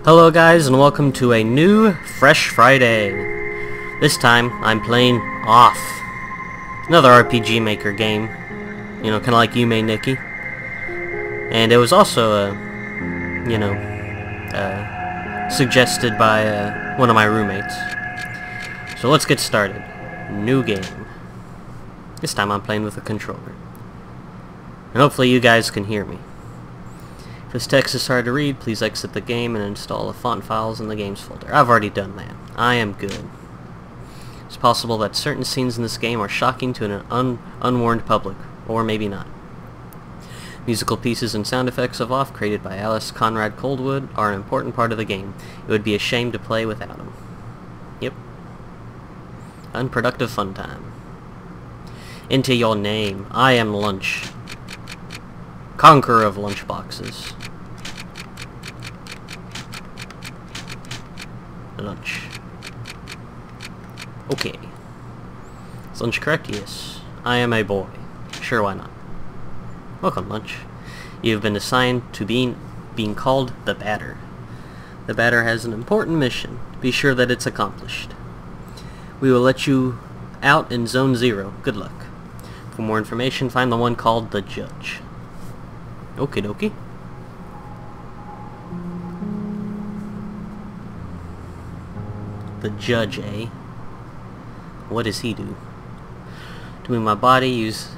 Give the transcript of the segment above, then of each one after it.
Hello guys, and welcome to a new Fresh Friday. This time, I'm playing Off. Another RPG Maker game. You know, kind of like Yume Nikki. And it was also, suggested by one of my roommates. So let's get started. New game. This time I'm playing with a controller. And hopefully you guys can hear me. If this text is hard to read, please exit the game and install the font files in the games folder. I've already done that. I am good. It's possible that certain scenes in this game are shocking to an unwarned public, or maybe not. Musical pieces and sound effects of Off, created by Alice Conrad Coldwood, are an important part of the game. It would be a shame to play without them. Yep. Unproductive fun time. Into your name. I am Lunch. Conqueror of lunchboxes. Lunch. Okay. Is Lunch correct? Yes. I am a boy. Sure, why not? Welcome, Lunch. You have been assigned to being called the Batter. The Batter has an important mission. Be sure that it's accomplished. We will let you out in Zone 0. Good luck. For more information, find the one called the Judge. Okie dokie. The Judge, eh? What does he do? To move my body, use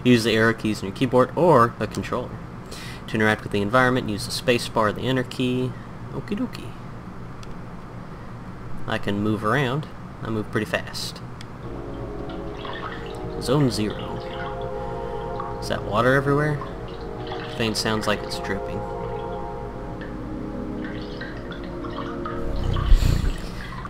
use the arrow keys on your keyboard or a controller. To interact with the environment, use the space bar or the enter key. Okie dokie. I can move around. I move pretty fast. Zone 0. Is that water everywhere? Thing sounds like it's dripping.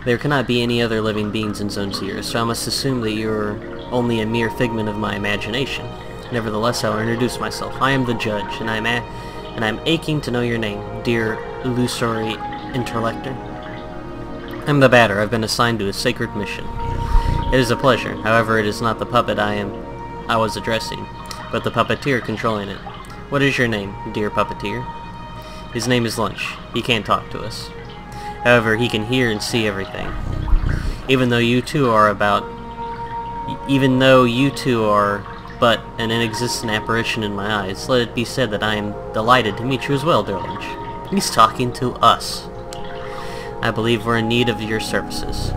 There cannot be any other living beings in Zone 0, so I must assume that you're only a mere figment of my imagination. Nevertheless, I will introduce myself. I am the Judge, and I'm aching to know your name, dear illusory intellector. I'm the Batter. I've been assigned to a sacred mission. It is a pleasure. However, it is not the puppet I was addressing, but the puppeteer controlling it. What is your name, dear puppeteer? His name is Lunch. He can't talk to us. However, he can hear and see everything. Even though you two are but an inexistent apparition in my eyes, let it be said that I am delighted to meet you as well, dear Lunch. He's talking to us. I believe we're in need of your services.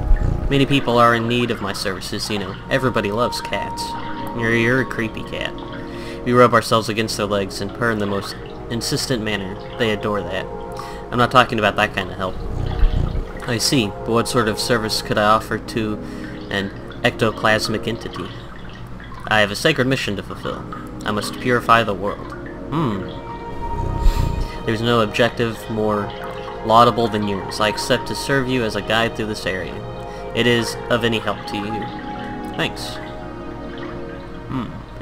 Many people are in need of my services, you know. Everybody loves cats. You're a creepy cat. We rub ourselves against their legs and purr in the most insistent manner. They adore that. I'm not talking about that kind of help. I see, but what sort of service could I offer to an ectoplasmic entity? I have a sacred mission to fulfill. I must purify the world. There's no objective more laudable than yours. I accept to serve you as a guide through this area. It is of any help to you. Thanks.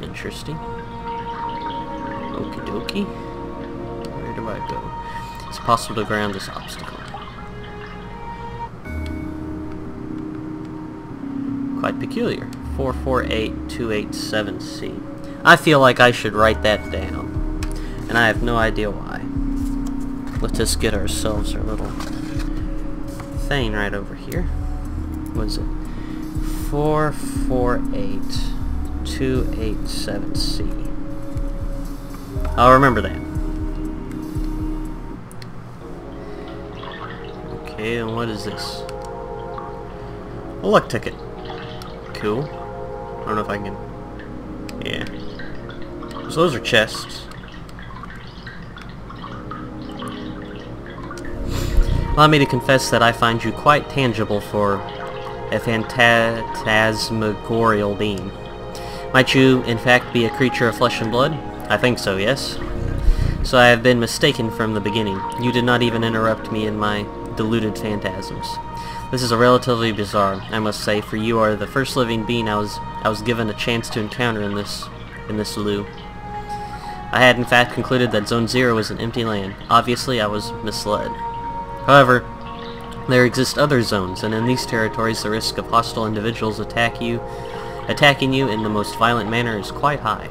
Interesting. Okie dokie. Where do I go? It's possible to ground this obstacle. Quite peculiar. 448287C. I feel like I should write that down. And I have no idea why. Let's just get ourselves our little thing right over here. What is it? 448287C. I'll remember that. Okay, and what is this? A luck ticket. Cool. I don't know if I can... Yeah. So those are chests. Allow me to confess that I find you quite tangible for a phantasmagorial being. Might you, in fact, be a creature of flesh and blood? I think so, yes. So I have been mistaken from the beginning. You did not even interrupt me in my deluded phantasms. This is relatively bizarre, I must say, for you are the first living being I was given a chance to encounter in this loo. I had in fact concluded that Zone 0 was an empty land. Obviously, I was misled. However, there exist other zones, and in these territories the risk of hostile individuals attacking you in the most violent manner is quite high.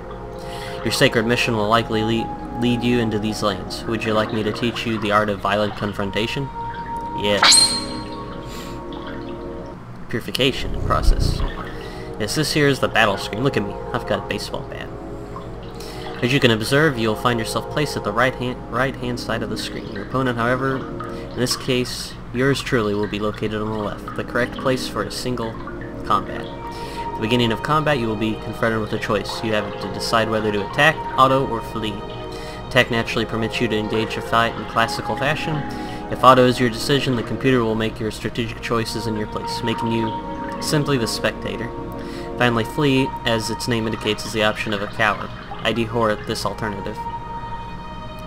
Your sacred mission will likely lead you into these lanes. Would you like me to teach you the art of violent confrontation? Yes. Purification process. Yes, this here is the battle screen. Look at me. I've got a baseball bat. As you can observe, you'll find yourself placed at the right hand side of the screen. Your opponent, however, in this case, yours truly, will be located on the left, the correct place for a single combat. At the beginning of combat, you will be confronted with a choice. You have to decide whether to attack, auto, or flee. Attack naturally permits you to engage a fight in classical fashion. If auto is your decision, the computer will make your strategic choices in your place, making you simply the spectator. Finally, flee, as its name indicates, is the option of a coward. I abhor this alternative.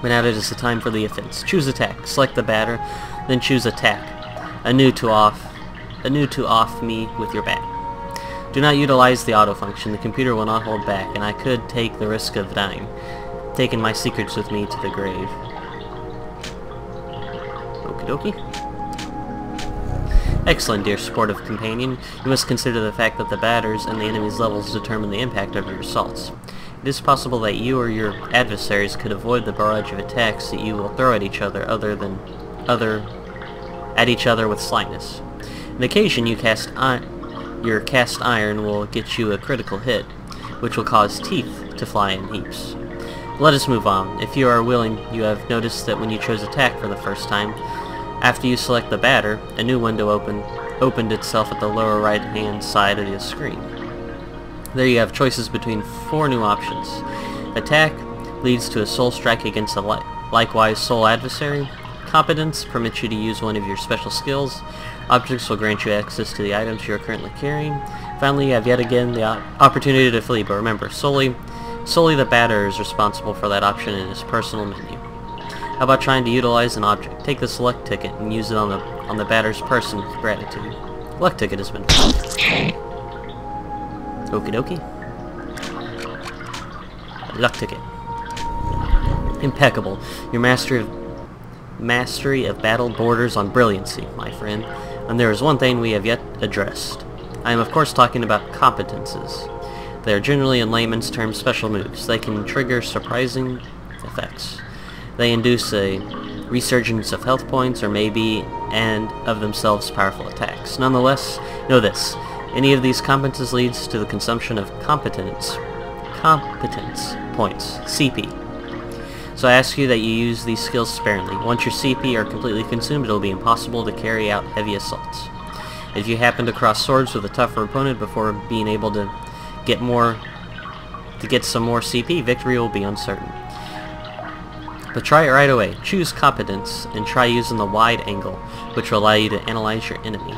But now it is the time for the offense. Choose attack. Select the batter, then choose attack. Anew to off me with your bat. Do not utilize the auto function. The computer will not hold back, and I could take the risk of dying, taking my secrets with me to the grave. Okie dokie. Excellent, dear sportive companion. You must consider the fact that the batters and the enemy's levels determine the impact of your assaults. It is possible that you or your adversaries could avoid the barrage of attacks that you will throw at each other with slightness. On occasion, your cast iron will get you a critical hit, which will cause teeth to fly in heaps. Let us move on. If you are willing, you have noticed that when you chose attack for the first time, after you select the batter, a new window opened itself at the lower right-hand side of the screen. There you have choices between 4 new options. Attack leads to a soul strike against a likewise soul adversary. Competence permits you to use one of your special skills. Objects will grant you access to the items you are currently carrying. Finally, you have yet again the opportunity to flee, but remember, solely the batter is responsible for that option in his personal menu. How about trying to utilize an object? Take the select ticket and use it on the batter's person with gratitude. Luck ticket has been found. Okie dokie. Luck ticket. Impeccable. Your mastery of battle borders on brilliancy, my friend. And there is one thing we have yet addressed. I am of course talking about competences. They are generally in layman's terms special moves. They can trigger surprising effects. They induce a resurgence of health points or maybe and of themselves powerful attacks. Nonetheless, know this. Any of these competences leads to the consumption of competence points, CP. So I ask you that you use these skills sparingly. Once your CP are completely consumed, it will be impossible to carry out heavy assaults. If you happen to cross swords with a tougher opponent before being able to get some more CP, victory will be uncertain. But try it right away. Choose competence and try using the wide angle, which will allow you to analyze your enemy.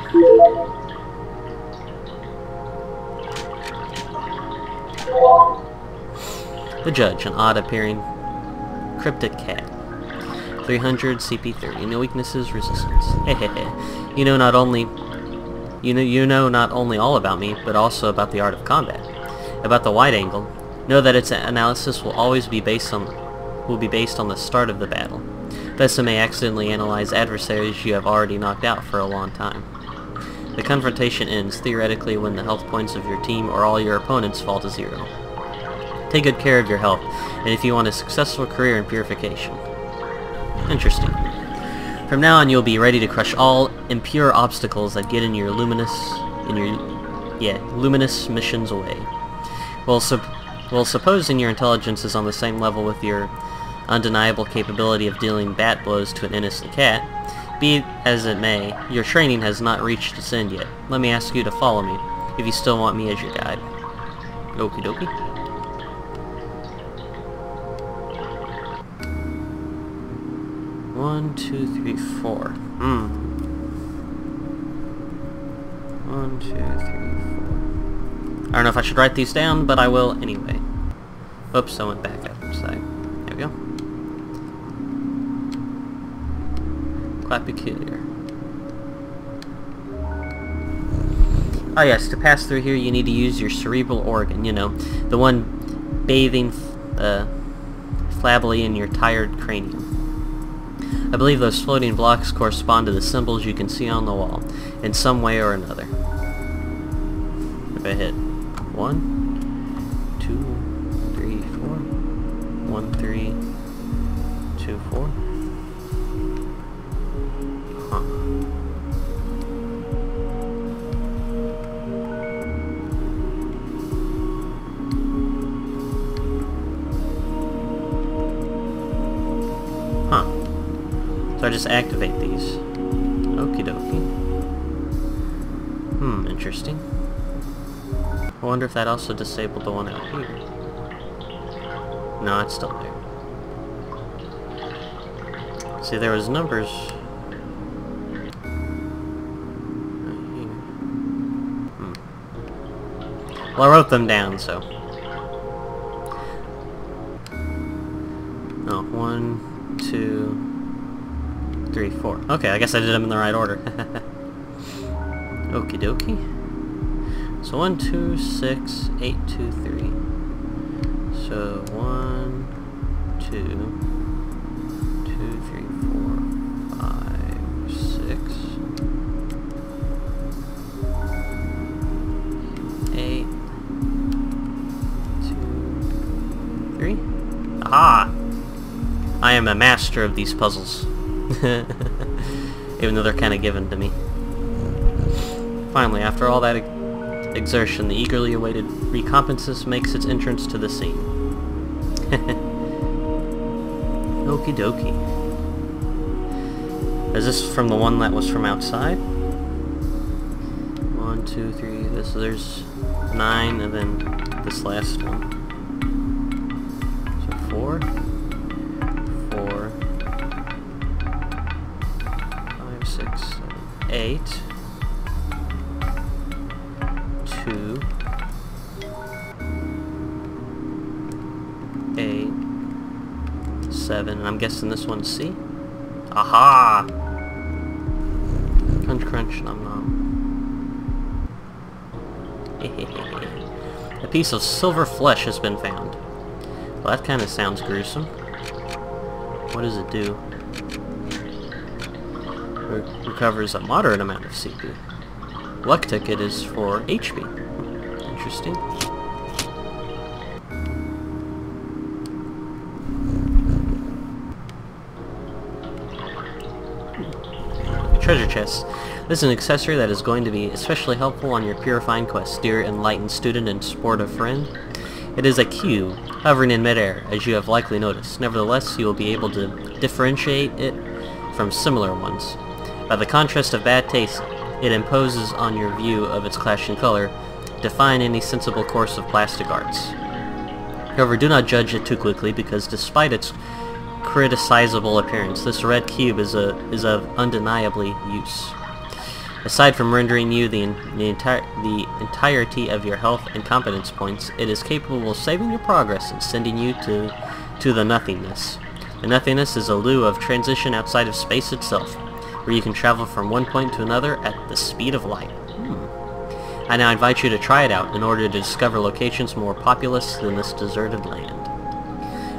The Judge, an odd-appearing cryptic cat. 300 CP 30. No weaknesses, resistance. Hehehe. You know not only all about me, but also about the art of combat. About the wide angle, know that its analysis will always be based on the start of the battle. Thus it may accidentally analyze adversaries you have already knocked out for a long time. The confrontation ends, theoretically, when the health points of your team or all your opponents fall to 0. Take good care of your health, and if you want a successful career in purification. Interesting. From now on, you'll be ready to crush all impure obstacles that get in your luminous missions away. Well, supposing your intelligence is on the same level with your undeniable capability of dealing bat blows to an innocent cat, be it as it may, your training has not reached its end yet. Let me ask you to follow me, if you still want me as your guide. Okie dokie. One, 2, 3, 4. 1, 2, 3, 4. I don't know if I should write these down, but I will anyway. Oops, I went back upside. There we go. Quite peculiar. Oh yes, to pass through here you need to use your cerebral organ, you know, the one bathing flabbily in your tired cranium. I believe those floating blocks correspond to the symbols you can see on the wall, in some way or another. If I hit 1, 2, 3, 4, 1, 3, 4. Huh. Huh. So I just activate these. Okie dokie. Interesting. I wonder if that also disabled the one out here. No, it's still there. See, there was numbers right here. Well, I wrote them down, so. Oh, 1, 2, 3, 4. Okay, I guess I did them in the right order. Okie dokie. So 1, 2, 6, 8, 2, 3. So 1, 2, 2, 3, 4, 5, 6, 8, 2, 3. Aha! I am a master of these puzzles. Even though they're kind of given to me. Finally, after all that exertion, the eagerly awaited recompense makes its entrance to the scene. Okie dokie. Is this from the one that was from outside? 1, 2, 3, there's 9, and then this last one. So 4, 4, 5, 6, 7, 8. 2, 8, 7, and I'm guessing this one's C? Aha! Crunch crunch, nom nom. A piece of silver flesh has been found. Well, that kind of sounds gruesome. What does it do? Recovers a moderate amount of CP. Luck ticket is for HP. Interesting. Treasure chest. This is an accessory that is going to be especially helpful on your purifying quest, dear enlightened student and sportive friend. It is a cube, hovering in midair, as you have likely noticed. Nevertheless, you will be able to differentiate it from similar ones. By the contrast of bad taste it imposes on your view of its clashing color, define any sensible course of plastic arts. However, do not judge it too quickly, because despite its criticizable appearance, this red cube is of undeniably use. Aside from rendering you the entirety of your health and competence points, it is capable of saving your progress and sending you to the nothingness. The nothingness is a lieu of transition outside of space itself, where you can travel from one point to another at the speed of light. I now invite you to try it out in order to discover locations more populous than this deserted land.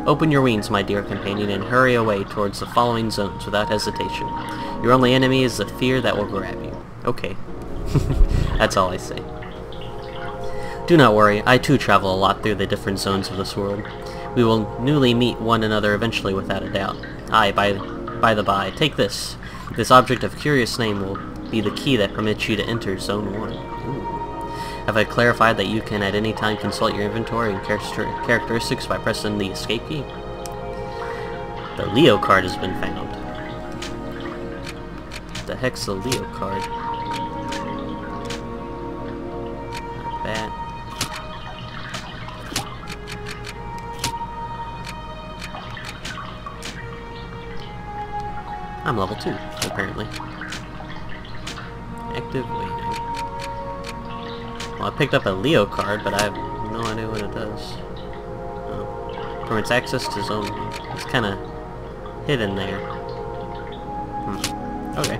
Open your wings, my dear companion, and hurry away towards the following zones without hesitation. Your only enemy is the fear that will grab you. Okay. That's all I say. Do not worry, I too travel a lot through the different zones of this world. We will newly meet one another eventually, without a doubt. Aye, by the by, take this. This object of curious name will be the key that permits you to enter Zone 1. Ooh. Have I clarified that you can at any time consult your inventory and characteristics by pressing the escape key? The Leo card has been found. What the heck's the Leo card? Not bad. I'm level 2, apparently. Active waiting. Well, I picked up a Leo card, but I have no idea what it does. Oh. Permits access to zone 1. It's kind of hidden there. Okay.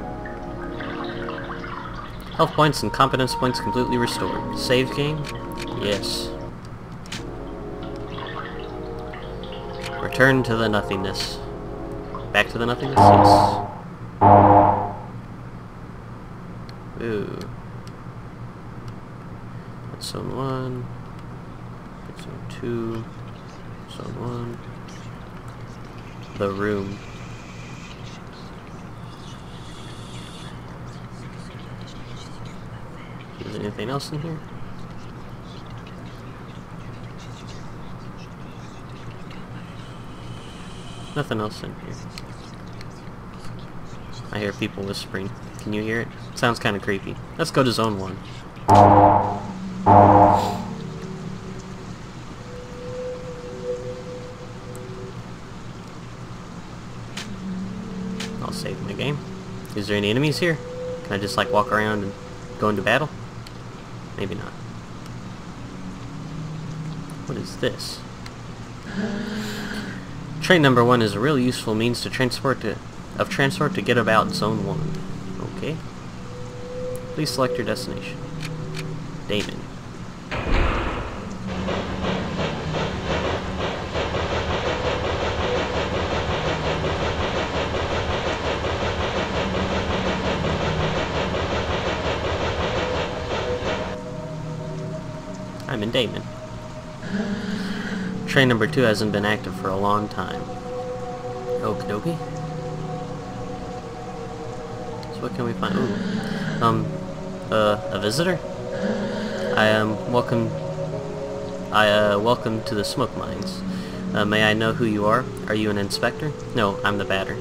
Health points and competence points completely restored. Save game? Yes. Return to the nothingness. Back to the nothingness? Yes. Ooh. That's zone 1. That's zone 2. Zone 1. The room. there anything else in here? Nothing else in here. I hear people whispering. Can you hear it? Sounds kind of creepy. Let's go to Zone 1. I'll save my game. Is there any enemies here? Can I just like walk around and go into battle? Maybe not. What is this? Train number 1 is a really useful means to transport to get about Zone 1. Okay. Please select your destination. Damon. I'm in Damon. Train number 2 hasn't been active for a long time. Okie dokie. So what can we find? Ooh. A visitor? Welcome to the smoke mines. May I know who you are? Are you an inspector? No, I'm the batter.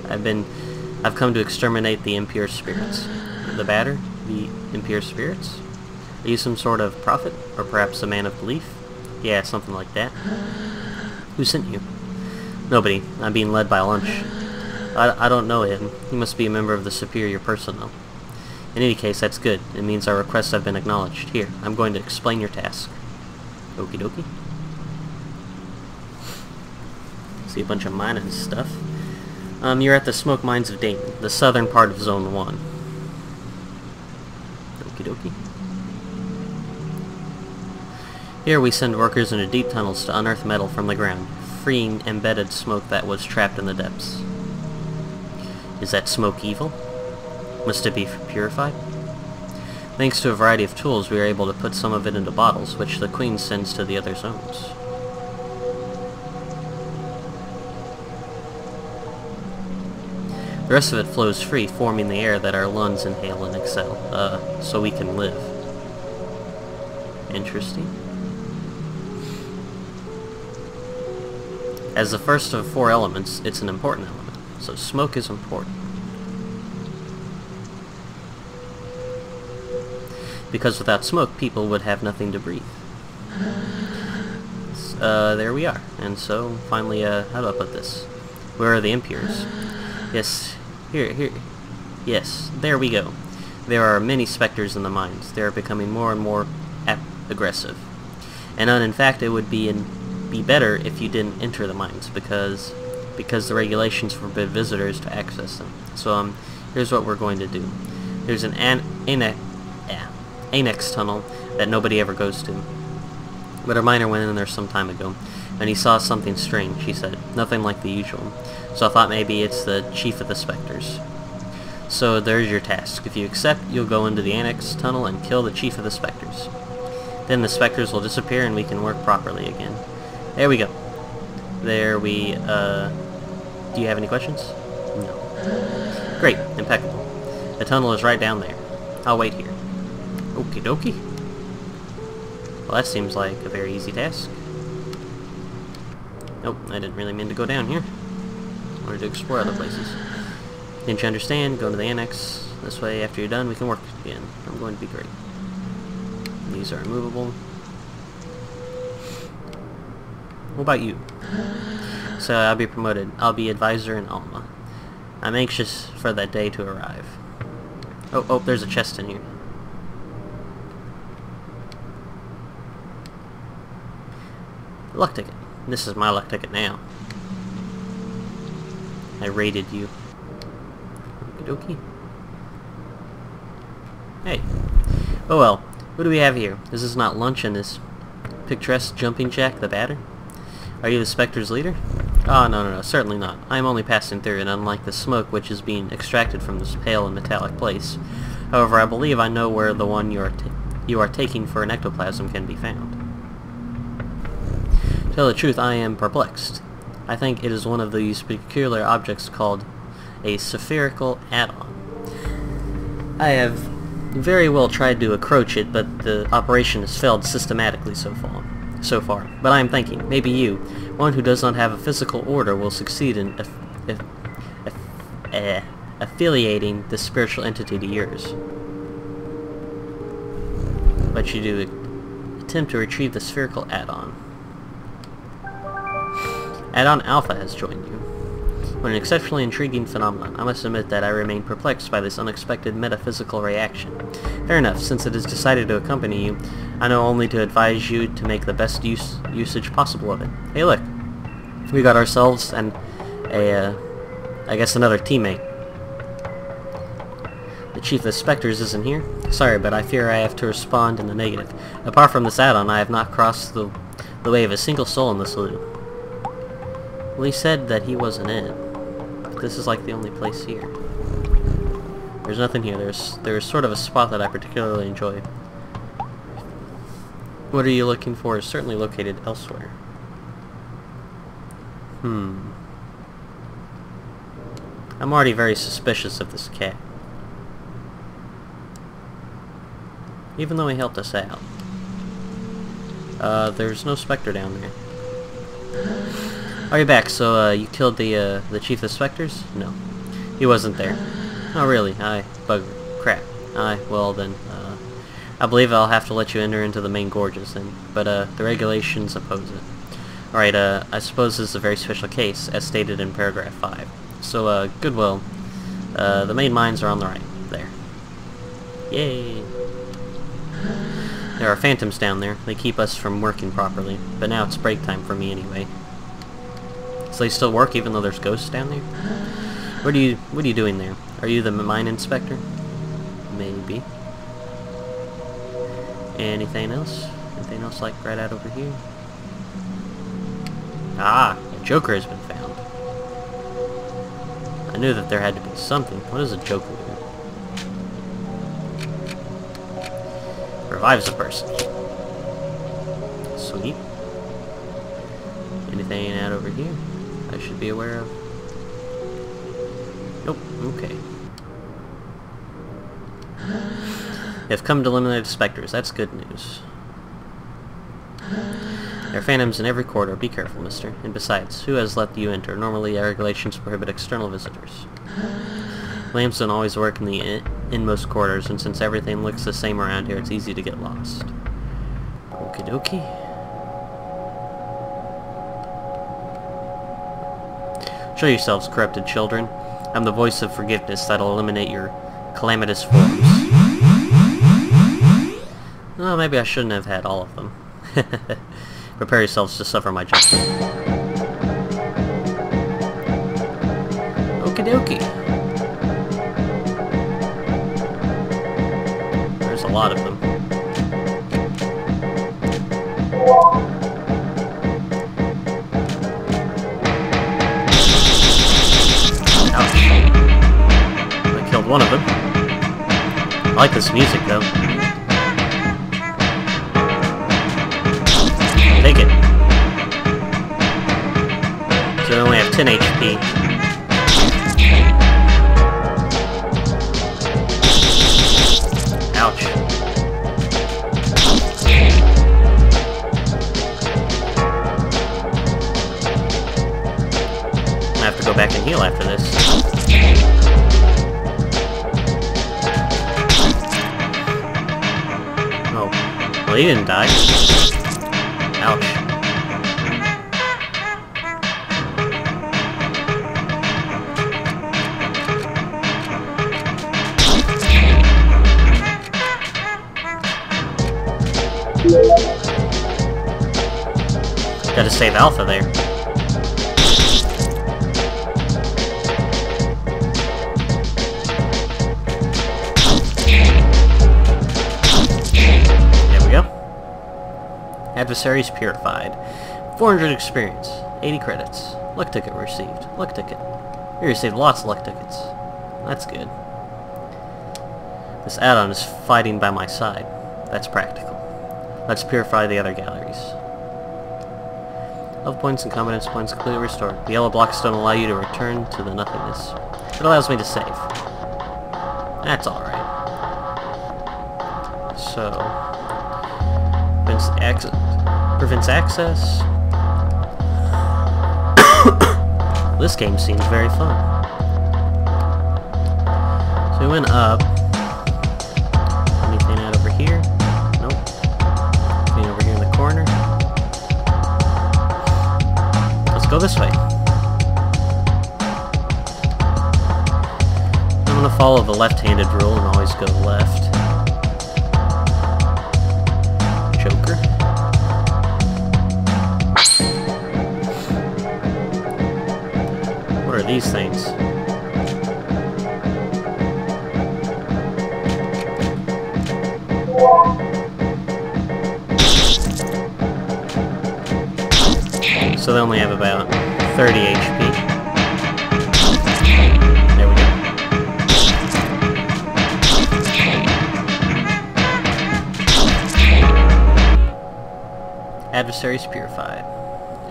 I've come to exterminate the impure spirits. The batter? The impure spirits? Are you some sort of prophet? Or perhaps a man of belief? Yeah, something like that. Who sent you? Nobody. I'm being led by Lunch. I don't know him. He must be a member of the superior personnel. In any case, that's good. It means our requests have been acknowledged. Here, I'm going to explain your task. Okie dokie. See a bunch of mining stuff. You're at the smoke mines of Damon, the southern part of Zone 1. Okie dokie. Here we send workers into deep tunnels to unearth metal from the ground, freeing embedded smoke that was trapped in the depths. Is that smoke evil? Must it be purified? Thanks to a variety of tools, we are able to put some of it into bottles, which the Queen sends to the other zones. The rest of it flows free, forming the air that our lungs inhale and exhale, so we can live. Interesting. As the first of 4 elements, it's an important element, so smoke is important. Because without smoke, people would have nothing to breathe. There we are. And so, finally, how do I put this? Where are the impures? Yes, here. Yes, there we go. There are many specters in the mines. They are becoming more and more aggressive. And in fact, it would be better if you didn't enter the mines, because the regulations forbid visitors to access them. So, here's what we're going to do. There's an annex tunnel that nobody ever goes to. But a miner went in there some time ago, and he saw something strange, he said. Nothing like the usual. So I thought maybe it's the chief of the specters. So there's your task. If you accept, you'll go into the annex tunnel and kill the chief of the specters. Then the specters will disappear and we can work properly again. There we go. There we, do you have any questions? No. Great. Impeccable. The tunnel is right down there. I'll wait here. Okie dokie. Well, that seems like a very easy task. Nope, I didn't really mean to go down here. I wanted to explore other places. Didn't you understand? Go to the annex. This way, after you're done, we can work again. I'm going to be great. These are removable. What about you? So I'll be promoted. I'll be advisor in Alma. I'm anxious for that day to arrive. Oh, there's a chest in here. Luck ticket. This is my luck ticket now. I raided you. Okie dokie. Hey. Oh well. What do we have here? This is not Lunch and this picturesque jumping jack the batter? Are you the Spectre's leader? Oh, no, certainly not. I am only passing through, and unlike the smoke which is being extracted from this pale and metallic place. However, I believe I know where the one you are taking for an ectoplasm can be found. To tell the truth, I am perplexed. I think it is one of these peculiar objects called a spherical add-on. I have very well tried to approach it, but the operation has failed systematically so far. But I am thinking, maybe you, one who does not have a physical order, will succeed in affiliating this spiritual entity to yours. But you do attempt to retrieve the spherical add-on. Add-on Alpha has joined you. What an exceptionally intriguing phenomenon. I must admit that I remain perplexed by this unexpected metaphysical reaction. Fair enough, since it has decided to accompany you, I know only to advise you to make the best usage possible of it. Hey look, we got ourselves and I guess another teammate. The Chief of the Spectres isn't here. Sorry, but I fear I have to respond in the negative. Apart from this add-on, I have not crossed the way of a single soul in this loop. Well, he said that he wasn't in. This is like the only place here. There's nothing here. There's sort of a spot that I particularly enjoy. What are you looking for is certainly located elsewhere. I'm already very suspicious of this cat. Even though he helped us out. There's no Spectre down there. Are you back? So, you killed the Chief of the Spectres? No. He wasn't there. Oh, really? Bugger. Crap. Well then, I believe I'll have to let you enter into the main gorges then. But, the regulations oppose it. Alright, I suppose this is a very special case, as stated in paragraph 5. So, Goodwill. The main mines are on the right. There. Yay! There are phantoms down there. They keep us from working properly. But now it's break time for me anyway. So they still work even though there's ghosts down there? What are you doing there? Are you the mine inspector? Maybe. Anything else? Anything else like right out over here? Ah! A Joker has been found. I knew that there had to be something. What does a Joker do? Revives a person. Sweet. Anything out over here I should be aware of? Nope. Okay. You have come to eliminate the specters. That's good news. There are phantoms in every corridor. Be careful, mister. And besides, who has let you enter? Normally, our regulations prohibit external visitors. Lamps don't always work in the inmost corridors, and since everything looks the same around here, it's easy to get lost. Okie dokie. Show yourselves, corrupted children. I'm the voice of forgiveness that'll eliminate your calamitous forms. Well, maybe I shouldn't have had all of them. Prepare yourselves to suffer my judgment. Okie dokie. There's a lot of them. One of them. I like this music though. Take it. So I only have 10 HP. Ouch. I have to go back and heal after this. Well, he didn't die. Ouch. Gotta save Alpha there. Adversaries purified. 400 experience. 80 credits. Luck ticket received. Luck ticket. We received lots of luck tickets. That's good. This add-on is fighting by my side. That's practical. Let's purify the other galleries. Health points and competence points completely restored. The yellow blocks don't allow you to return to the nothingness. It allows me to save. That's alright. So, prevents access. This game seems very fun. So we went up. Anything out over here? Nope. Anything over here in the corner? Let's go this way. I'm gonna follow the left-handed rule and always go left. Joker. What are these things? So they only have about 30 HP. There we go. Adversaries purified.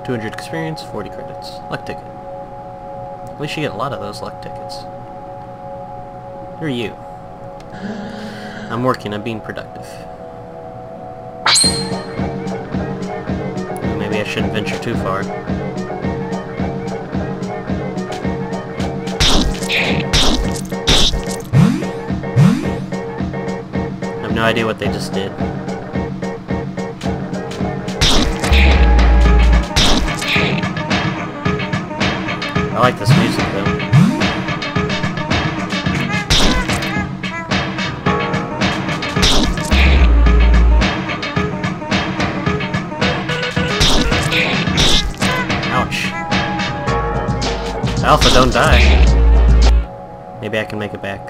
200 experience, 40 credits. Luck ticket. At least you get a lot of those luck tickets. Who are you? I'm working, I'm being productive. Maybe I shouldn't venture too far. I have no idea what they just did. I like this music though. Alpha, don't die. Maybe I can make it back.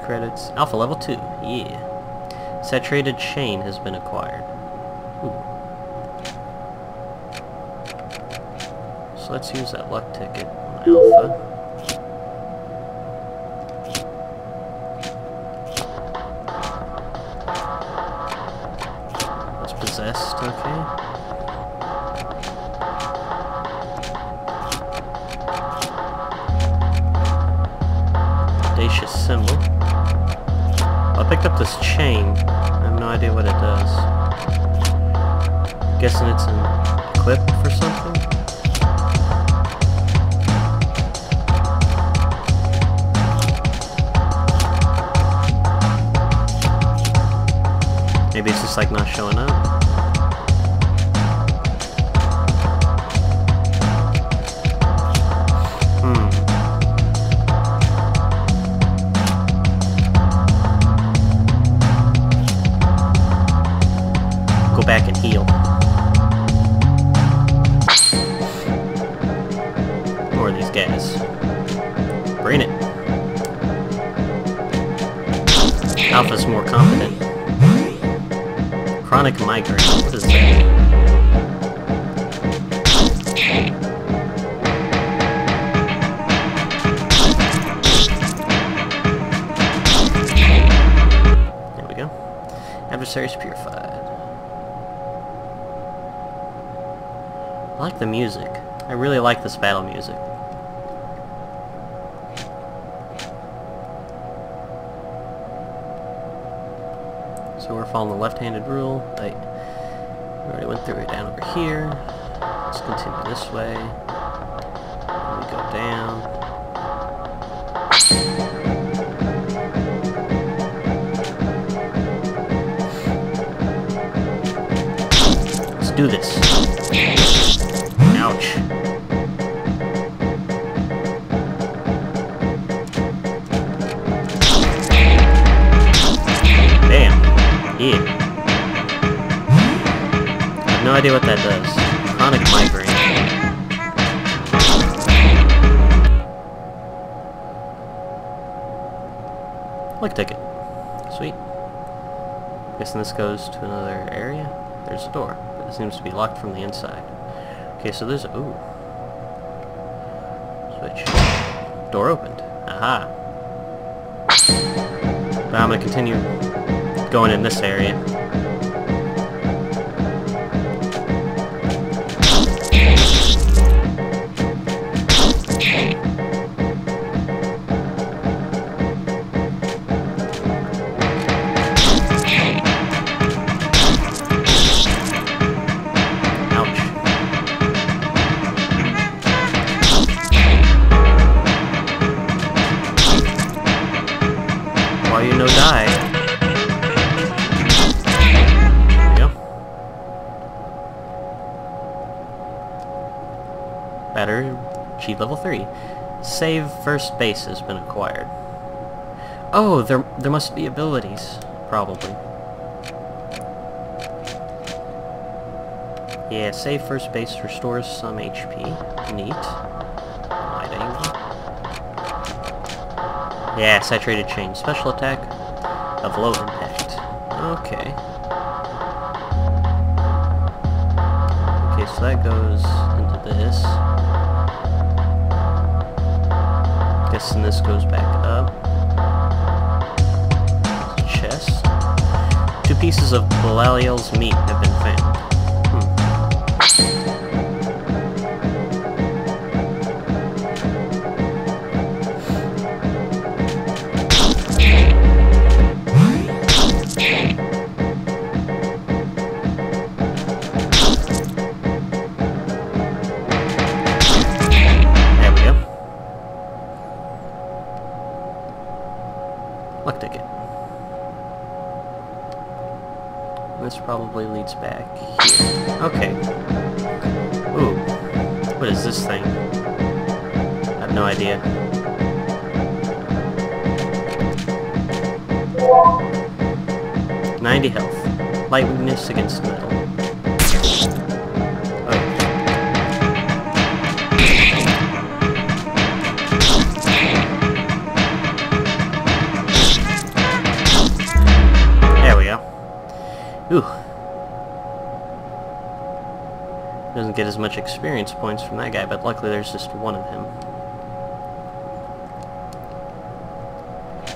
Credits. Alpha level 2. Yeah. Saturated chain has been acquired. Ooh. So let's use that luck ticket on Alpha. It's possessed, okay. Symbol. I picked up this chain. I have no idea what it does. Guessing it's equipped for something? Maybe it's just like not showing up. Back and heal. More of these guys. Bring it. Alpha's more competent. Chronic migraine. What is that? There we go. Adversaries purified. I like the music. I really like this battle music. So we're following the left-handed rule. We already went through it down over here. Let's continue this way. And we go down. Let's do this. Ouch. Bam. Yeah. I have no idea what that does. Chronic migraine. Luck ticket. Sweet. Guessing this goes to another area. There's a door, but it seems to be locked from the inside. Okay, so there's ooh. Switch. Door opened. Aha. Now I'm gonna continue going in this area. level 3. Save first base has been acquired. Oh, there must be abilities, probably. Yeah, save first base restores some HP. Neat. Wide angle. Yeah, saturated chain. Special attack of low impact. Okay. Okay, so that goes into this. Guessing this goes back up. Chest. 2 pieces of Belalliel's meat have been found. Luck ticket. This probably leads back here. Okay. Ooh. What is this thing? I have no idea. $90 health. Light weakness against metal. Ooh. Doesn't get as much experience points from that guy, but luckily there's just one of him.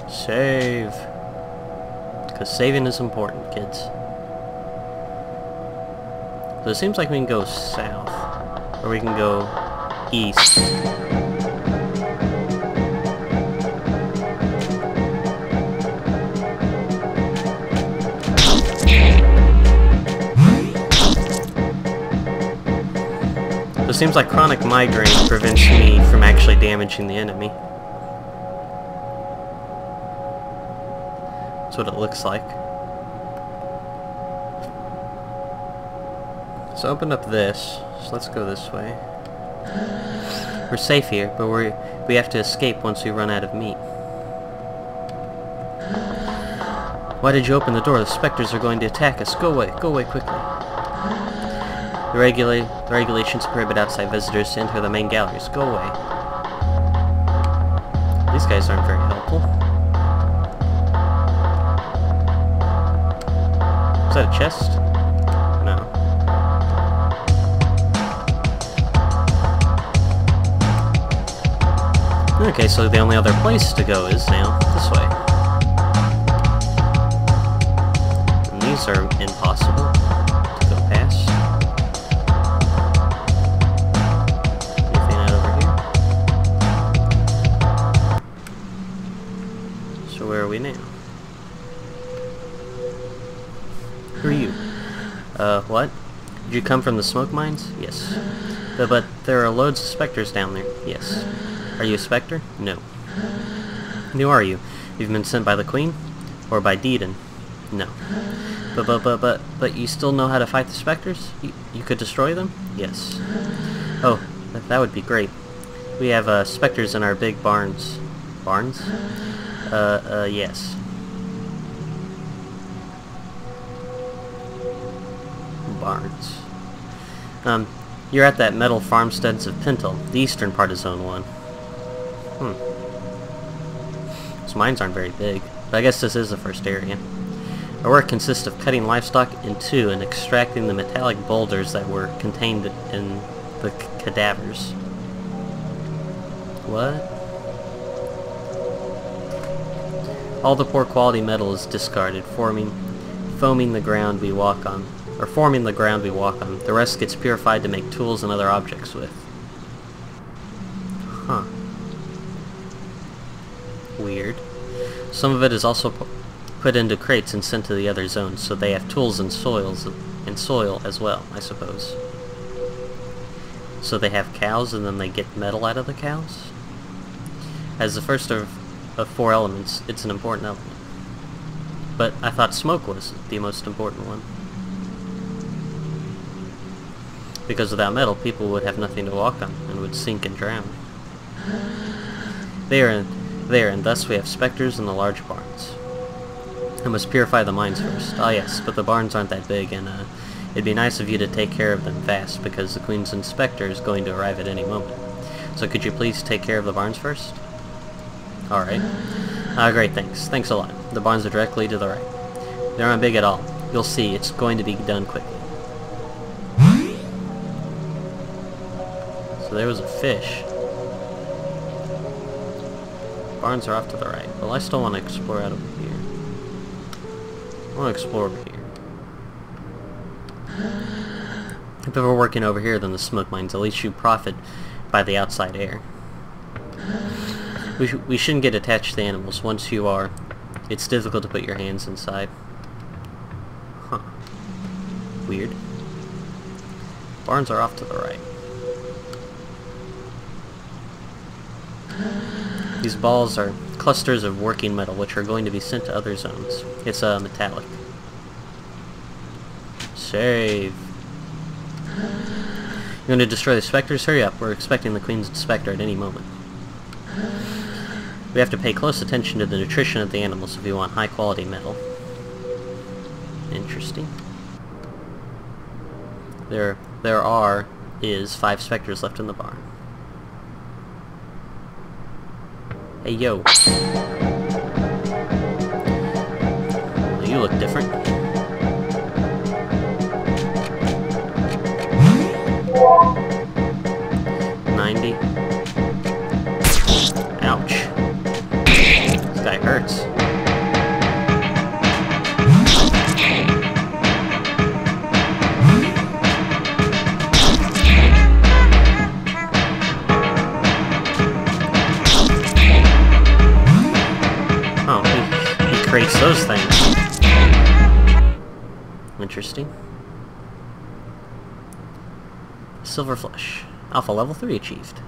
Save. Because saving is important, kids. So it seems like we can go south. Or we can go east. It seems like chronic migraine prevents me from actually damaging the enemy. That's what it looks like. So open up this. So let's go this way. We're safe here, but we have to escape once we run out of meat. Why did you open the door? The specters are going to attack us. Go away quickly. The regulations prohibit outside visitors to enter the main galleries. Go away. These guys aren't very helpful. Is that a chest? No. Okay, so the only other place to go is now this way. And these are impossible to go past. Where are we now? Who are you? What? Did you come from the smoke mines? Yes. But there are loads of specters down there. Yes. Are you a specter? No. Who are you? You've been sent by the Queen? Or by Deedon? No. But you still know how to fight the specters? You could destroy them? Yes. Oh, that would be great. We have, specters in our big barns. Barns? Yes. Barns. You're at that metal farmsteads of Pintle, the eastern part of Zone 1. Those mines aren't very big, but I guess this is the first area. Our work consists of cutting livestock in two and extracting the metallic boulders that were contained in the cadavers. What? All the poor quality metal is discarded, foaming the ground we walk on. The rest gets purified to make tools and other objects with. Huh. Weird. Some of it is also put into crates and sent to the other zones, so they have tools and soil as well, I suppose. So they have cows and then they get metal out of the cows? As the first of 4 elements, it's an important element. But I thought smoke was the most important one. Because without metal, people would have nothing to walk on and would sink and drown. There, and thus we have specters in the large barns. I must purify the mines first. Ah yes, but the barns aren't that big, and it'd be nice of you to take care of them fast, because the Queen's Inspector is going to arrive at any moment. So could you please take care of the barns first? Alright. Great, thanks. Thanks a lot. The barns are directly to the right. They're not big at all. You'll see, it's going to be done quickly. So there was a fish. Barns are off to the right. Well, I still want to explore out over here. I want to explore over here. If we're working over here, then the smoke mines, at least you profit by the outside air. We shouldn't get attached to the animals. Once you are, it's difficult to put your hands inside. Huh. Weird. Barns are off to the right. These balls are clusters of working metal, which are going to be sent to other zones. It's metallic. Save. You're going to destroy the specters? Hurry up, we're expecting the Queen's Inspector at any moment. We have to pay close attention to the nutrition of the animals if we want high quality metal. Interesting. There is 5 specters left in the barn. Hey, yo. Well, you look different. Ouch. This guy hurts. Oh, he creates those things. Interesting. Silver Flesh. Alpha level 3 achieved.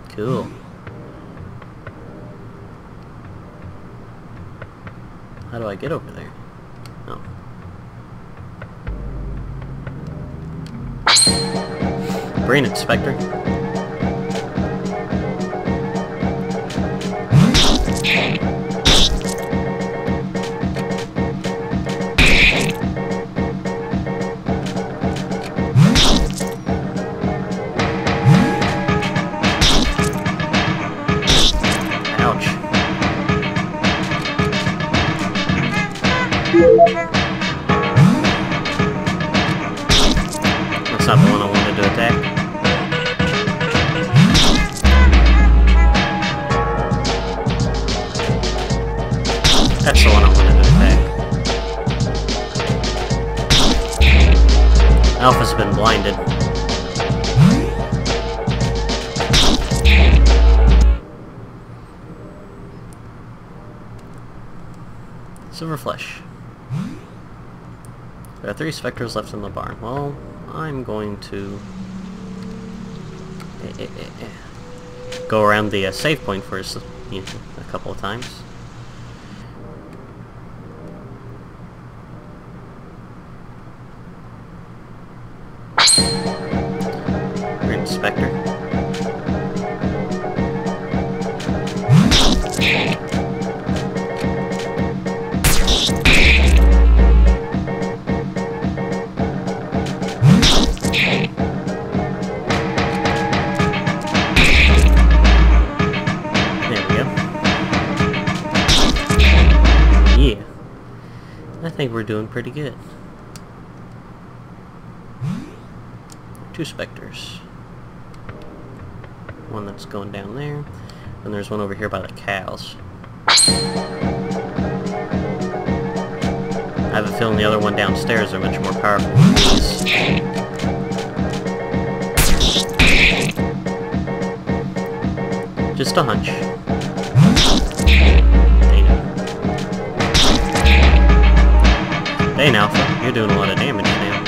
Cool. How do I get over there? Oh. Brain Inspector. That's not the one I wanted to attack. That's the one I wanted to attack. Alpha's been blinded. Silver Flesh. There are 3 specters left in the barn. Well, I'm going to go around the save point first, you know, a couple of times. We're Inspector. I think we're doing pretty good. 2 specters. One that's going down there, and there's one over here by the cows. I have a feeling the other one downstairs are much more powerful than these. Just a hunch. Hey Alpha, you're doing a lot of damage now.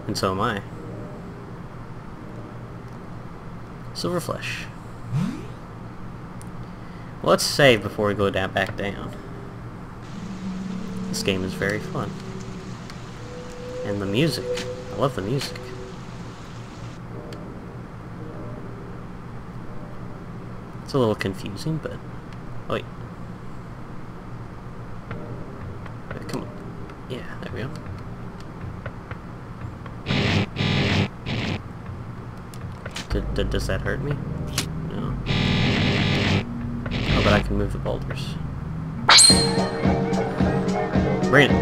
And so am I. Silver Flesh. Well, let's save before we go back down. This game is very fun. And the music. I love the music. It's a little confusing, but... Oh, wait. Wait, come on. Yeah, there we go. Does that hurt me? No. Oh, but I can move the boulders. Brandon.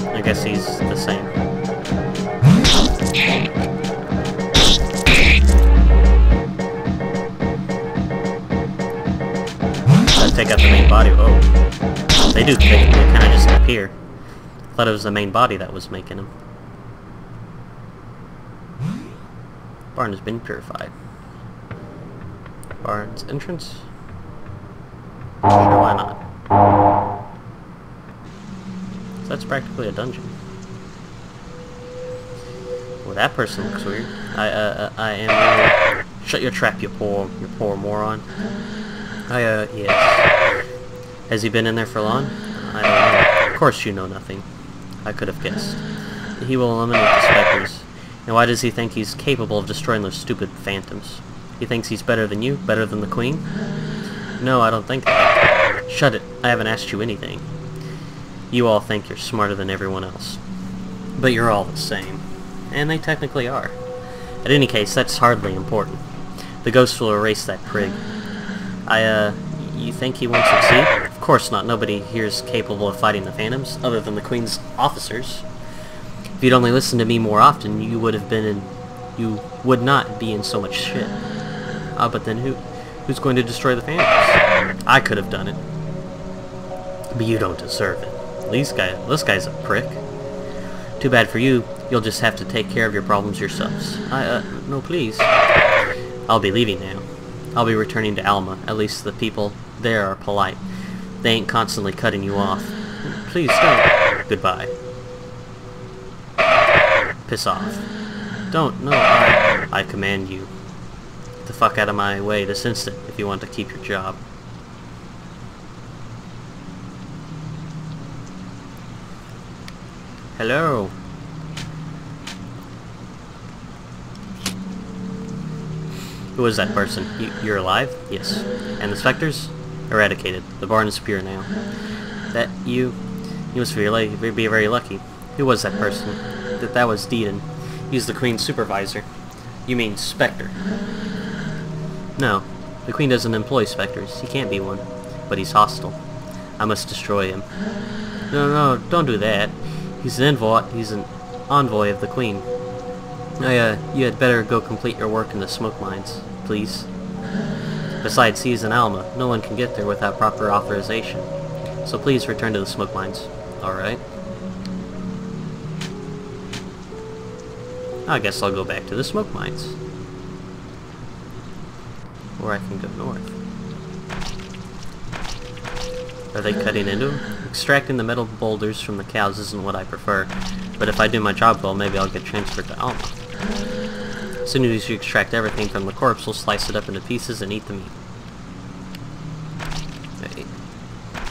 I guess he's the same. Let's take out the main body. Oh. They do. They kind of just appear. I thought it was the main body that was making them. Barn has been purified. Barn's entrance? Sure, why not? So that's practically a dungeon. Well, that person looks weird. I am really... Shut your trap, you poor moron. Yes. Has he been in there for long? I don't know. Of course you know nothing. I could have guessed. He will eliminate the specters. And why does he think he's capable of destroying those stupid phantoms? He thinks he's better than you? Better than the Queen? No, I don't think that. Shut it. I haven't asked you anything. You all think you're smarter than everyone else. But you're all the same. And they technically are. In any case, that's hardly important. The ghost will erase that prig. You think he won't succeed? Of course not. Nobody here is capable of fighting the phantoms, other than the Queen's officers. If you'd only listened to me more often, you would not be in so much shit. But then who's going to destroy the phantoms? I could have done it. But you don't deserve it. This guy's a prick. Too bad for you. You'll just have to take care of your problems yourselves. No, please. I'll be leaving now. I'll be returning to Alma. At least the people there are polite. They ain't constantly cutting you off. Please don't. Goodbye. Piss off. Don't. No, I command you. Get the fuck out of my way this instant if you want to keep your job. Hello. Who is that person? You're alive? Yes. And the specters? Eradicated. The barn is pure now. That you must be very lucky. Who was that person? That was Deedon. He's the Queen's supervisor. You mean Spectre? No. The Queen doesn't employ specters. He can't be one. But he's hostile. I must destroy him. No, don't do that. He's an envoy of the Queen. You had better go complete your work in the smoke mines, please. Besides, he's in Alma. No one can get there without proper authorization. So please return to the smoke mines. Alright. I guess I'll go back to the smoke mines. Or I can go north. Are they cutting into them? Extracting the metal boulders from the cows isn't what I prefer. But if I do my job well, maybe I'll get transferred to Alma. As soon as you extract everything from the corpse, we'll slice it up into pieces and eat the meat. Wait.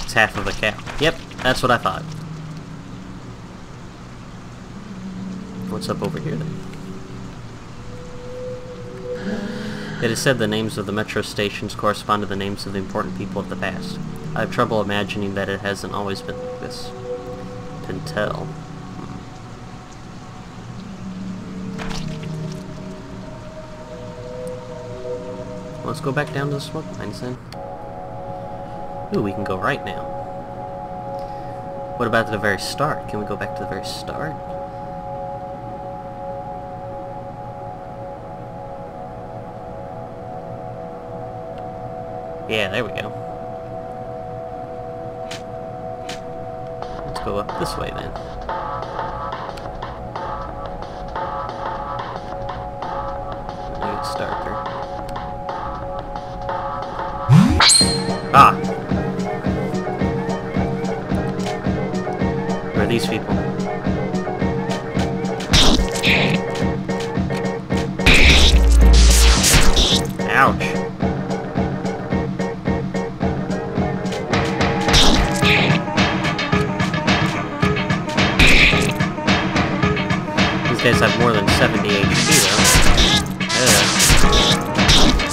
It's half of a cow. Yep, that's what I thought. What's up over here then? It is said the names of the metro stations correspond to the names of the important people of the past. I have trouble imagining that it hasn't always been like this. Can tell. Let's go back down to the smoke mines then. Ooh, we can go right now. What about the very start? Can we go back to the very start? Yeah, there we go. Let's go up this way then. It's darker. Ah! Who are these people? Ouch! These guys have more than 70 HP though.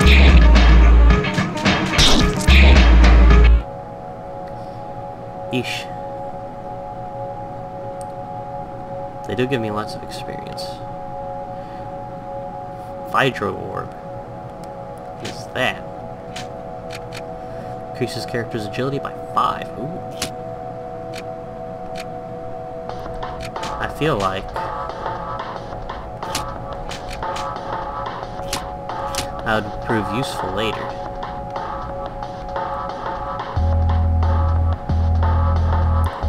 Yeah. Yeesh. They do give me lots of experience. Hydro Orb. What is that? Increases character's agility by 5. Ooh. I feel like that would prove useful later.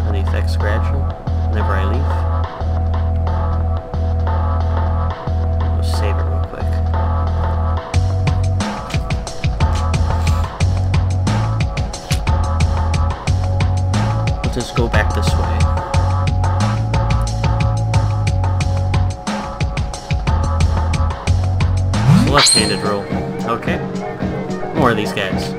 Are the effects gradual whenever I leave? I'll save it real quick. Let's just go back this way. Left-handed roll. Okay. More of these guys.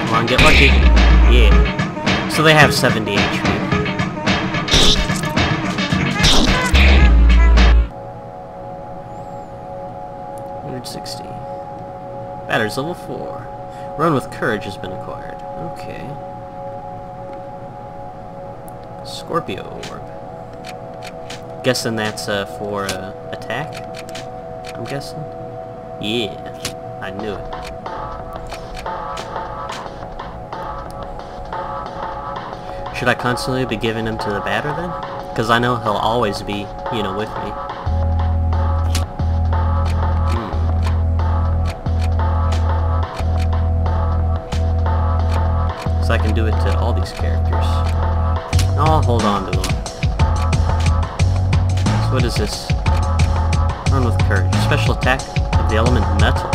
Come on, get lucky. Yeah. So they have 70 HP. 160. Batter's level 4. Run with Courage has been acquired. Okay. Scorpio Orb. Guessing that's for attack? I'm guessing? Yeah. I knew it. Should I constantly be giving him to the batter then? Because I know he'll always be, you know, with me. I can do it to all these characters. I'll hold on to them. So what is this? Run with Courage. Special attack of the element metal.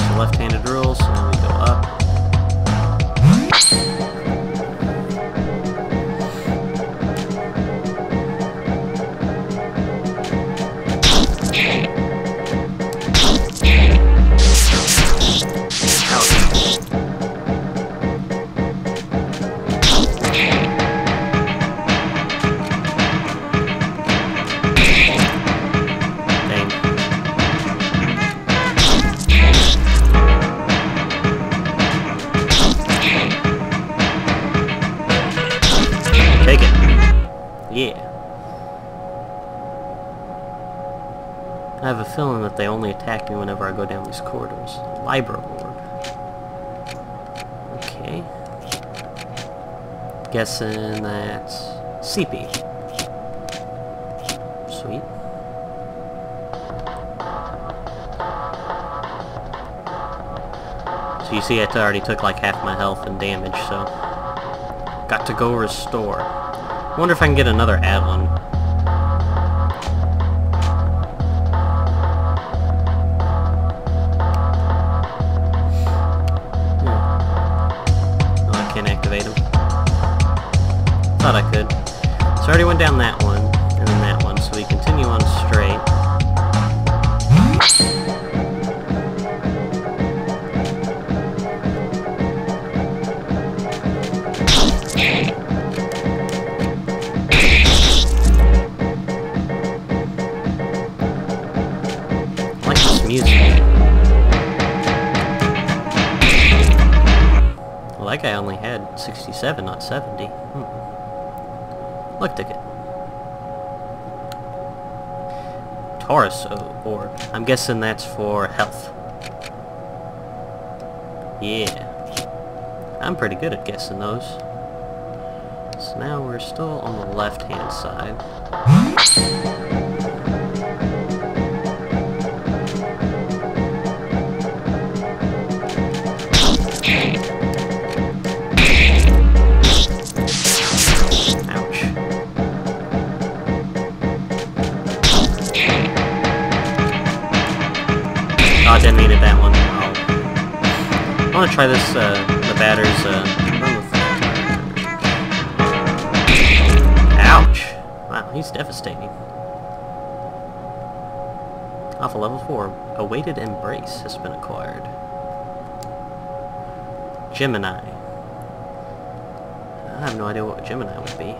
So left-handed rules, and then we go up. Take it. Yeah. I have a feeling that they only attack me whenever I go down these corridors. Libra Orb. Okay. Guessing that's CP. Sweet. So you see I already took like half my health and damage, so... Got to go restore. I wonder if I can get another add-on. Oh, I can't activate him. Thought I could. So I already went down that one, and then that one, so we continue on straight. Music. Well, that guy only had 67, not 70. Luck ticket. Taurus Orb. I'm guessing that's for health. Yeah. I'm pretty good at guessing those. So now we're still on the left-hand side. Oh, I didn't need it that one. Oh. I want to try this, the batter's, run with... Ouch! Wow, he's devastating. Alpha level 4. A weighted embrace has been acquired. Gemini. I have no idea what Gemini would be.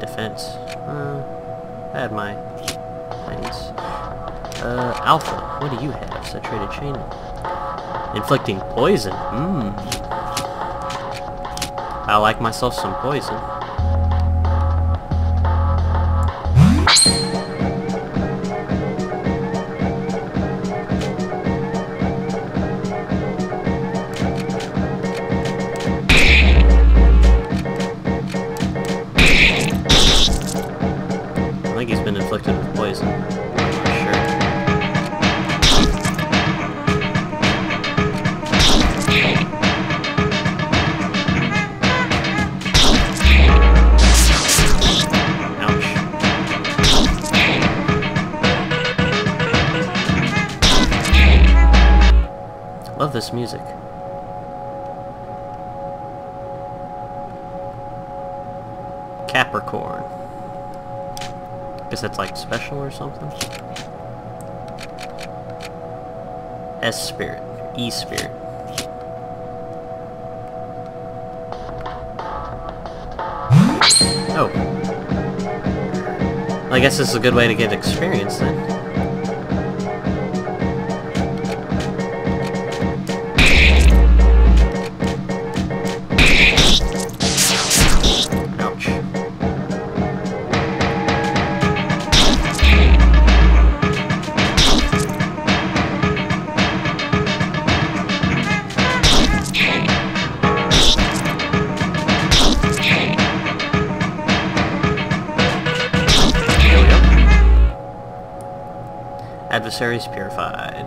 Defense. I had my things. Alpha. What do you have? Saturated chain. Inflicting poison. I like myself some poison. I think he's been inflicted with poison. I'm not sure. Ouch. Love this music. Capricorn. Guess that's like special or something. S spirit, E spirit. Oh. I guess this is a good way to get experience then. Ouch. Adversaries purified.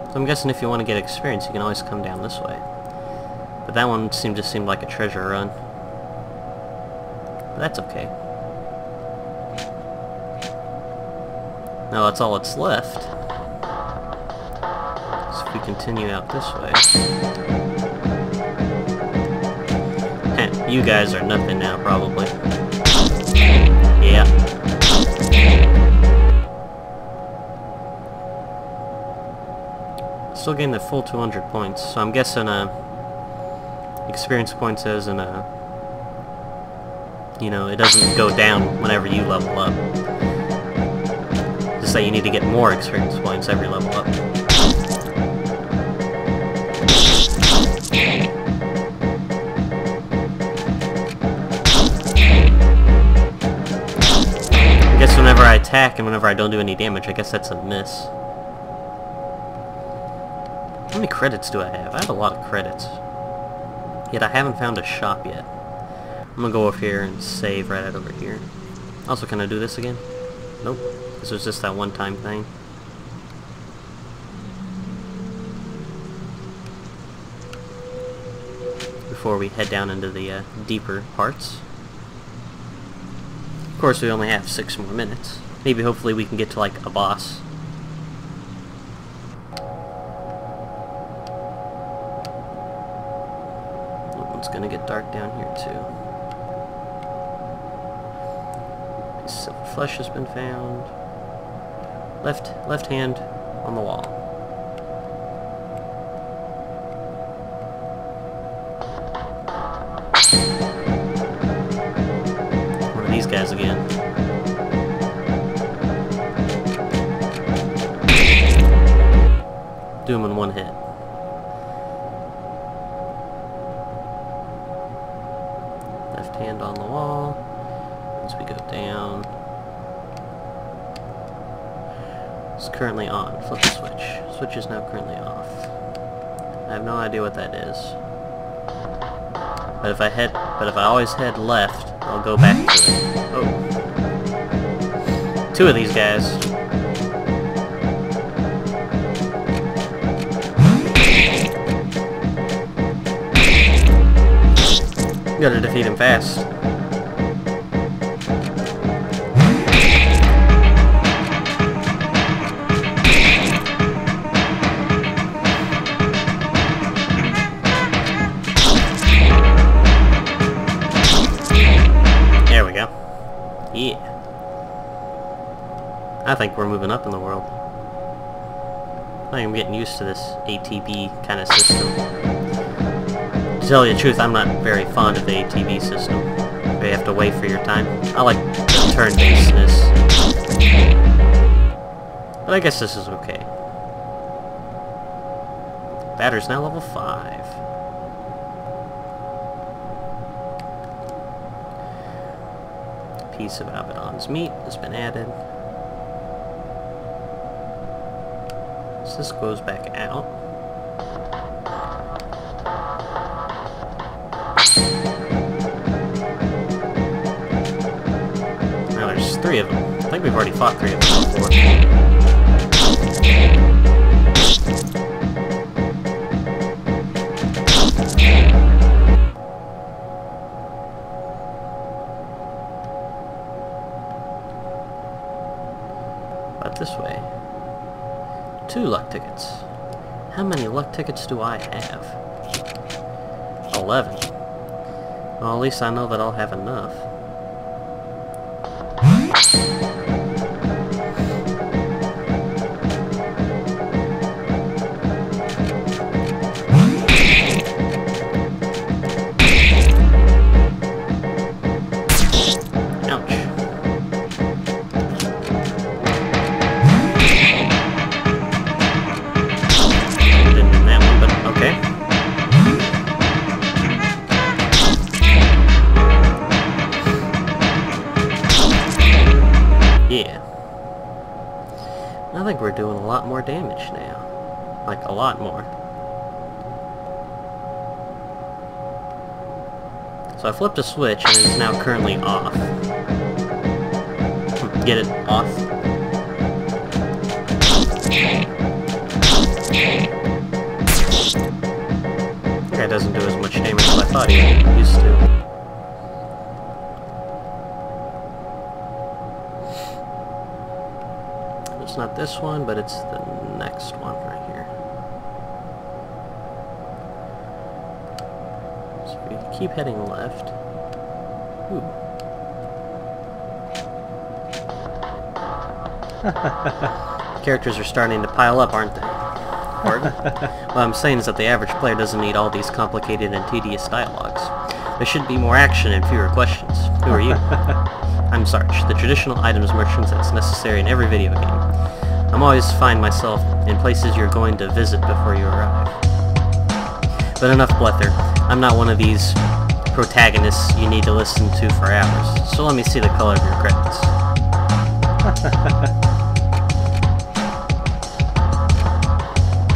So I'm guessing if you want to get experience, you can always come down this way. But that one just seemed like a treasure run. But that's okay. Now that's all that's left. So if we continue out this way... you guys are nothing now, probably. Yeah. Still getting the full 200 points, so I'm guessing experience points isn't you know, it doesn't go down whenever you level up. Just that you need to get more experience points every level up. I guess whenever I attack and whenever I don't do any damage, I guess that's a miss. How many credits do I have? I have a lot of credits. Yet I haven't found a shop yet. I'm gonna go over here and save right out over here. Also, can I do this again? Nope. This was just that one-time thing. Before we head down into the deeper parts. Of course, we only have 6 more minutes. Maybe, hopefully, we can get to, like, a boss. It's gonna get dark down here too. Silver flesh has been found. Left hand on the wall. One of these guys again. Do him in one hit. Hand on the wall as we go down. It's currently on. Flip the switch. Switch is now currently off. I have no idea what that is. But if I always head left, I'll go back to it. Oh. 2 of these guys. You gotta defeat him fast. There we go. Yeah. I think we're moving up in the world. I'm getting used to this ATB kind of system. To tell you the truth, I'm not very fond of the ATB system. Where you have to wait for your time. I like the turn-basedness. But I guess this is okay. Batter's now level 5. Piece of Abaddon's meat has been added. So this goes back out. Now there's 3 of them. I think we've already fought 3 of them before. This way. 2 luck tickets. How many luck tickets do I have? 11. Well, at least I know that I'll have enough. I think we're doing a lot more damage now. Like, a lot more. So I flipped a switch and it's now currently off. Get it? Off? That guy doesn't do as much damage as I thought he used to. It's not this one, but it's the next one right here. So if we keep heading left. Ooh. Characters are starting to pile up, aren't they? Pardon? What I'm saying is that the average player doesn't need all these complicated and tedious dialogues. There should be more action and fewer questions. Who are you? I'm Sarge, the traditional items merchant that's necessary in every video game. I'm always find myself in places you're going to visit before you arrive. But enough blether. I'm not one of these protagonists you need to listen to for hours. So let me see the color of your credits.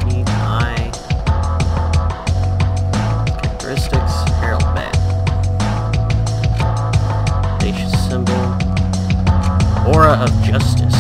Keen eye. Characteristics. Herald bat. Audacious symbol. Aura of justice.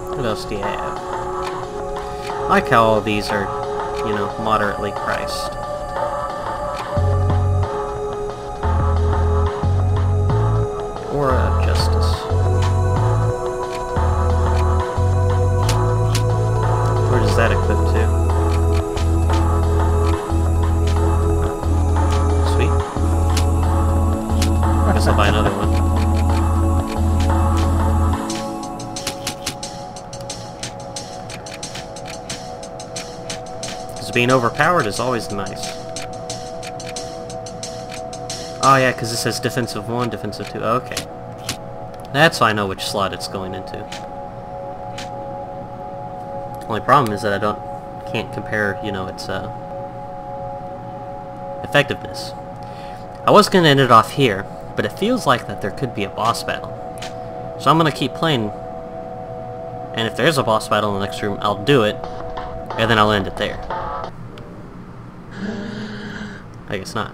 What else do you have? I like how all these are, you know, moderately priced. Aura of justice. Where does that equip to? Sweet. I guess I'll buy another one. Being overpowered is always nice. Oh yeah, because it says defensive 1, defensive 2. Okay. That's how I know which slot it's going into. Only problem is that I can't compare, you know, its effectiveness. I was going to end it off here, but it feels like that there could be a boss battle. So I'm going to keep playing, and if there's a boss battle in the next room, I'll do it, and then I'll end it there. I guess not.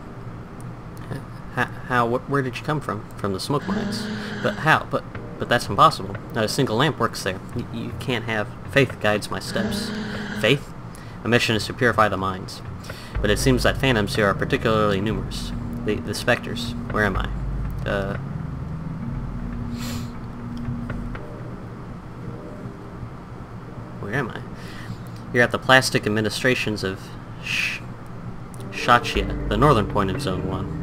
Where did you come from? From the smoke mines. But how? But that's impossible. Not a single lamp works there. You can't have... Faith guides my steps. Faith? My mission is to purify the mines. But it seems that phantoms here are particularly numerous. The specters. Where am I? Where am I? You're at the plastic administrations of Shachia, the northern point of Zone 1.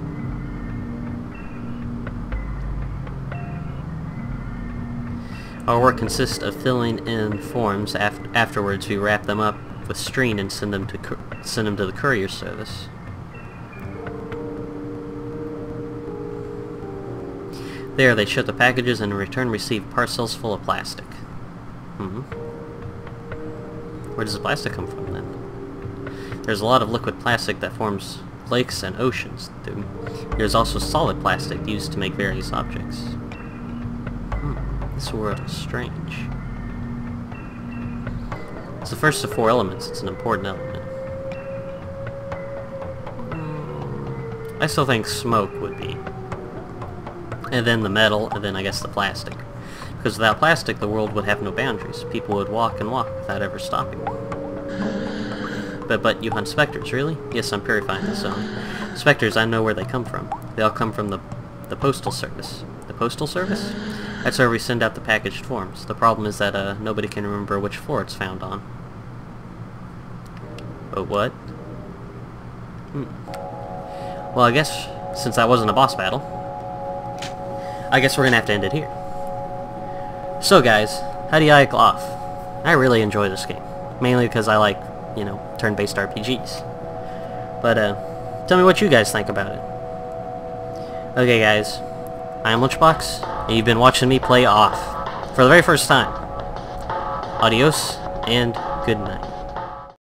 Our work consists of filling in forms. Afterwards, we wrap them up with string and send them to the courier service. There, they ship the packages and in return receive parcels full of plastic. Where does the plastic come from, then? There's a lot of liquid plastic that forms lakes and oceans. There's also solid plastic used to make various objects. This world is strange. It's the first of 4 elements. It's an important element. I still think smoke would be. And then the metal, and then I guess the plastic. Because without plastic, the world would have no boundaries. People would walk and walk without ever stopping. But you hunt specters, really? Yes, I'm purifying the zone. Specters, I know where they come from. They all come from the postal service. The postal service? That's where we send out the packaged forms. The problem is that nobody can remember which floor it's found on. But what? Well, I guess since that wasn't a boss battle, I guess we're gonna have to end it here. So guys, how do you like off? I really enjoy this game. Mainly because I like, you know, turn-based RPGs. But tell me what you guys think about it. Okay guys, I am Lunchbox, and you've been watching me play off for the very first time. Adios, and good night.